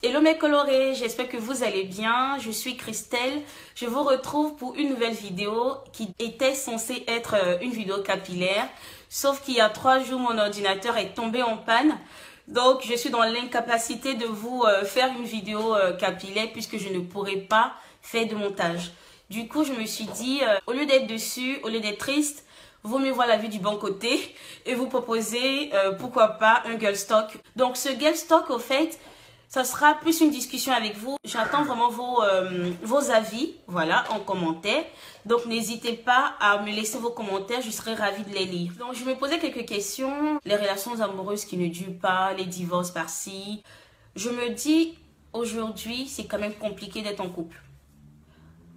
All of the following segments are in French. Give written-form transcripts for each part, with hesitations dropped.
Hello mes colorés, j'espère que vous allez bien. Je suis Christelle. Je vous retrouve pour une nouvelle vidéo qui était censée être une vidéo capillaire. Sauf qu'il y a 3 jours, mon ordinateur est tombé en panne. Donc, je suis dans l'incapacité de vous faire une vidéo capillaire puisque je ne pourrai pas faire de montage. Du coup, je me suis dit, au lieu d'être dessus, au lieu d'être triste, vaut mieux voir la vie du bon côté et vous proposer, pourquoi pas, un girl talk. Donc, ce girl talk, au fait, ça sera plus une discussion avec vous. J'attends vraiment vos avis, voilà, en commentaire. Donc, n'hésitez pas à me laisser vos commentaires, je serai ravie de les lire. Donc, je me posais quelques questions. Les relations amoureuses qui ne durent pas, les divorces par-ci. Je me dis, aujourd'hui, c'est quand même compliqué d'être en couple.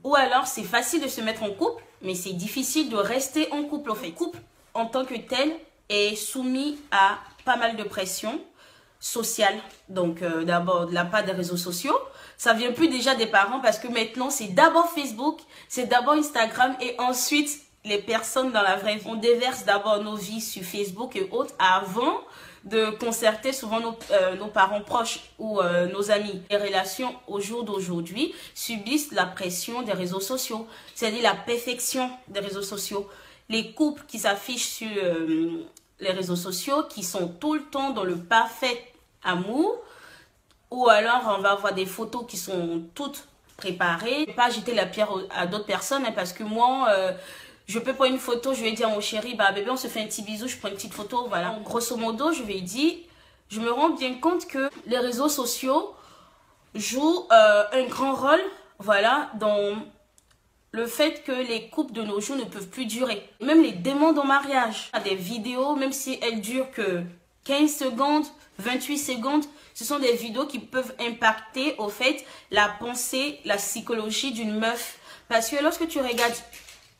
Ou alors, c'est facile de se mettre en couple, mais c'est difficile de rester en couple, en fait. Le couple, en tant que tel, est soumis à pas mal de pression sociale. Donc, d'abord, de la part des réseaux sociaux. Ça vient plus déjà des parents parce que maintenant, c'est d'abord Facebook, c'est d'abord Instagram et ensuite, les personnes dans la vraie vie. On déverse d'abord nos vies sur Facebook et autres avant de concerter souvent nos parents proches ou nos amis. Les relations au jour d'aujourd'hui subissent la pression des réseaux sociaux, c'est-à-dire la perfection des réseaux sociaux. Les couples qui s'affichent sur les réseaux sociaux, qui sont tout le temps dans le parfait amour, ou alors on va avoir des photos qui sont toutes préparées. Je ne vais pas jeter la pierre à d'autres personnes hein, parce que moi... je peux prendre une photo, je vais dire à mon chéri, bah bébé, on se fait un petit bisou, je prends une petite photo, voilà. Donc, grosso modo, je vais dire, je me rends bien compte que les réseaux sociaux jouent un grand rôle, voilà, dans le fait que les couples de nos jours ne peuvent plus durer. Même les demandes en mariage, des vidéos, même si elles durent que 15 secondes, 28 secondes, ce sont des vidéos qui peuvent impacter, au fait, la pensée, la psychologie d'une meuf. Parce que lorsque tu regardes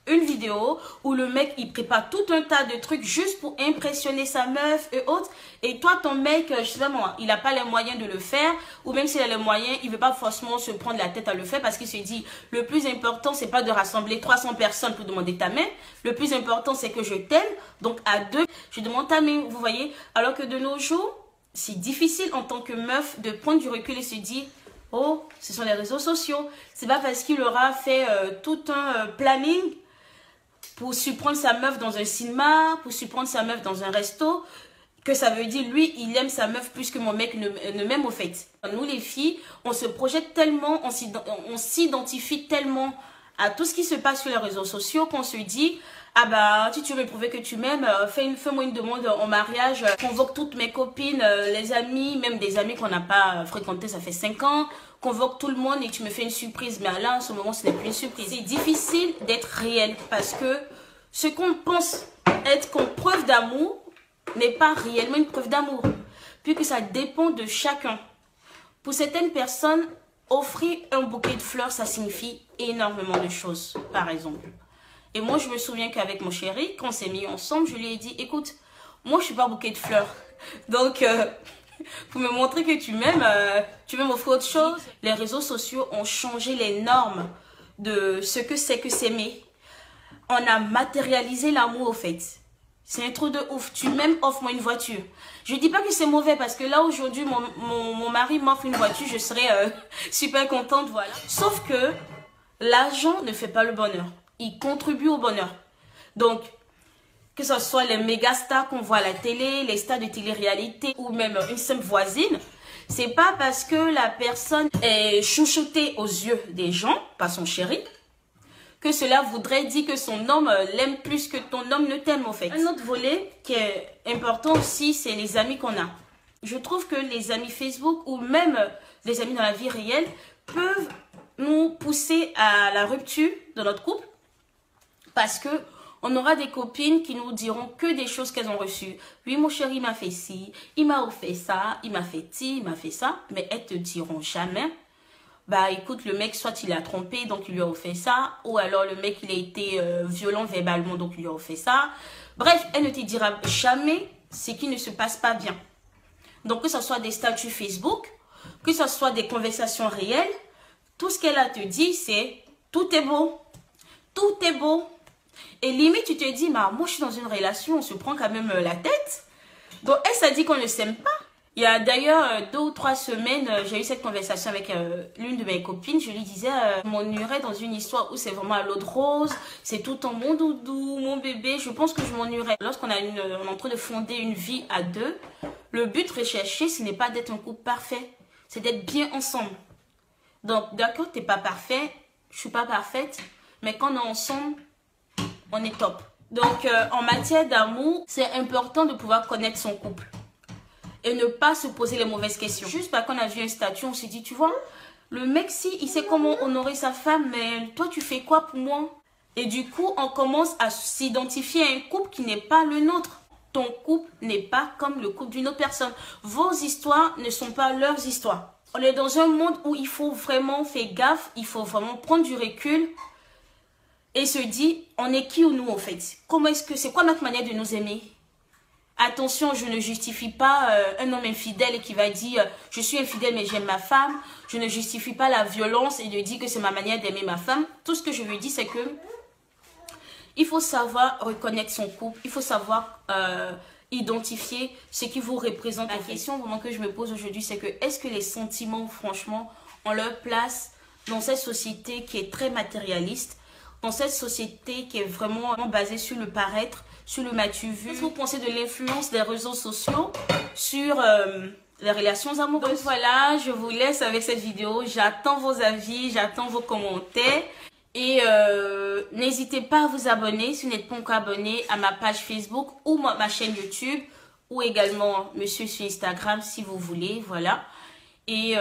une vidéo où le mec il prépare tout un tas de trucs juste pour impressionner sa meuf et autres, et toi ton mec, je sais pas moi, il n'a pas les moyens de le faire, ou même s'il a les moyens, il veut pas forcément se prendre la tête à le faire parce qu'il se dit le plus important c'est pas de rassembler 300 personnes pour demander ta main, le plus important c'est que je t'aime, donc à deux je demande ta main, vous voyez. Alors que de nos jours c'est difficile en tant que meuf de prendre du recul et se dire oh ce sont les réseaux sociaux, c'est pas parce qu'il aura fait tout un planning pour surprendre sa meuf dans un cinéma, pour surprendre sa meuf dans un resto, que ça veut dire, lui, il aime sa meuf plus que mon mec ne m'aime au fait. Nous, les filles, on se projette tellement, on s'identifie tellement à tout ce qui se passe sur les réseaux sociaux qu'on se dit, ah bah, si tu veux me prouver que tu m'aimes, fais-moi une demande en mariage, convoque toutes mes copines, les amis, même des amis qu'on n'a pas fréquentés, ça fait 5 ans, convoque tout le monde et tu me fais une surprise. Mais là, en ce moment, ce n'est plus une surprise. C'est difficile d'être réel parce que ce qu'on pense être comme preuve d'amour n'est pas réellement une preuve d'amour, puisque ça dépend de chacun. Pour certaines personnes, offrir un bouquet de fleurs, ça signifie énormément de choses, par exemple. Et moi, je me souviens qu'avec mon chéri, quand on s'est mis ensemble, je lui ai dit, écoute, moi, je ne suis pas bouquet de fleurs. Donc, pour me montrer que tu m'aimes, tu veux m'offrir autre chose. Les réseaux sociaux ont changé les normes de ce que c'est que s'aimer. On a matérialisé l'amour, au fait. C'est un truc de ouf. Tu m'aimes, offre-moi une voiture. Je ne dis pas que c'est mauvais parce que là, aujourd'hui, mon mari m'offre une voiture, je serais super contente, voilà. Sauf que l'argent ne fait pas le bonheur. Il contribue au bonheur. Donc, que ce soit les méga stars qu'on voit à la télé, les stars de télé-réalité ou même une simple voisine, c'est pas parce que la personne est chouchoutée aux yeux des gens, par son chéri, que cela voudrait dire que son homme l'aime plus que ton homme ne t'aime en fait. Un autre volet qui est important aussi, c'est les amis qu'on a. Je trouve que les amis Facebook ou même les amis dans la vie réelle peuvent nous pousser à la rupture de notre couple parce que on aura des copines qui nous diront que des choses qu'elles ont reçues. Oui, mon chéri m'a fait ci, il m'a offert ça, il m'a fait ci, il m'a fait ça. Mais elles te diront jamais, bah écoute, le mec, soit il a trompé, donc il lui a offert ça. Ou alors le mec, il a été violent verbalement, donc il lui a offert ça. Bref, elle ne te dira jamais ce qui ne se passe pas bien. Donc que ce soit des statuts Facebook, que ce soit des conversations réelles, tout ce qu'elle a te dit, c'est tout est beau. Tout est beau. Et limite, tu te dis, bah, moi, je suis dans une relation, on se prend quand même la tête. Donc, elle, ça dit qu'on ne s'aime pas. Il y a d'ailleurs 2 ou 3 semaines, j'ai eu cette conversation avec l'une de mes copines. Je lui disais, je m'ennuierais dans une histoire où c'est vraiment à l'eau de rose, c'est tout en mon doudou, mon bébé. Je pense que je m'ennuierais. Lorsqu'on est en train de fonder une vie à deux, le but recherché, ce n'est pas d'être un couple parfait, c'est d'être bien ensemble. Donc, d'accord, t'es pas parfait, je suis pas parfaite, mais quand on est ensemble, on est top. Donc, en matière d'amour, c'est important de pouvoir connaître son couple. Et ne pas se poser les mauvaises questions. Juste parce qu'on a vu un statut, on s'est dit, tu vois, le mec, si, il sait comment honorer sa femme, mais toi, tu fais quoi pour moi? Et du coup, on commence à s'identifier à un couple qui n'est pas le nôtre. Ton couple n'est pas comme le couple d'une autre personne. Vos histoires ne sont pas leurs histoires. On est dans un monde où il faut vraiment faire gaffe, il faut vraiment prendre du recul et se dire, on est qui ou nous en fait? Comment est-ce que, c'est quoi notre manière de nous aimer? Attention, je ne justifie pas un homme infidèle qui va dire « Je suis infidèle mais j'aime ma femme ». Je ne justifie pas la violence et de dire que c'est ma manière d'aimer ma femme. Tout ce que je veux dire, c'est que il faut savoir reconnaître son couple. Il faut savoir identifier ce qui vous représente. La question vraiment que je me pose aujourd'hui, c'est que est-ce que les sentiments, franchement, ont leur place dans cette société qui est très matérialiste, dans cette société qui est vraiment basée sur le paraître, sur le m'as-tu vu? Qu'est-ce que vous pensez de l'influence des réseaux sociaux sur les relations amoureuses? Donc voilà, je vous laisse avec cette vidéo. J'attends vos avis, j'attends vos commentaires. Et n'hésitez pas à vous abonner si vous n'êtes pas encore abonné à ma page Facebook ou ma chaîne YouTube. Ou également me suivre sur Instagram si vous voulez, voilà. Et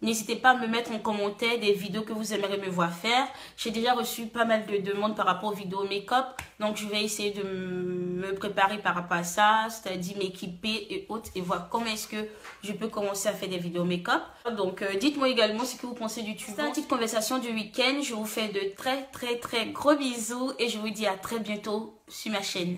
n'hésitez pas à me mettre en commentaire des vidéos que vous aimeriez me voir faire. J'ai déjà reçu pas mal de demandes par rapport aux vidéos make-up. Donc, je vais essayer de me préparer par rapport à ça, c'est-à-dire m'équiper et autres, et voir comment est-ce que je peux commencer à faire des vidéos make-up. Donc, dites-moi également ce que vous pensez du tuto. C'est une petite conversation du week-end. Je vous fais de très gros bisous et je vous dis à très bientôt sur ma chaîne.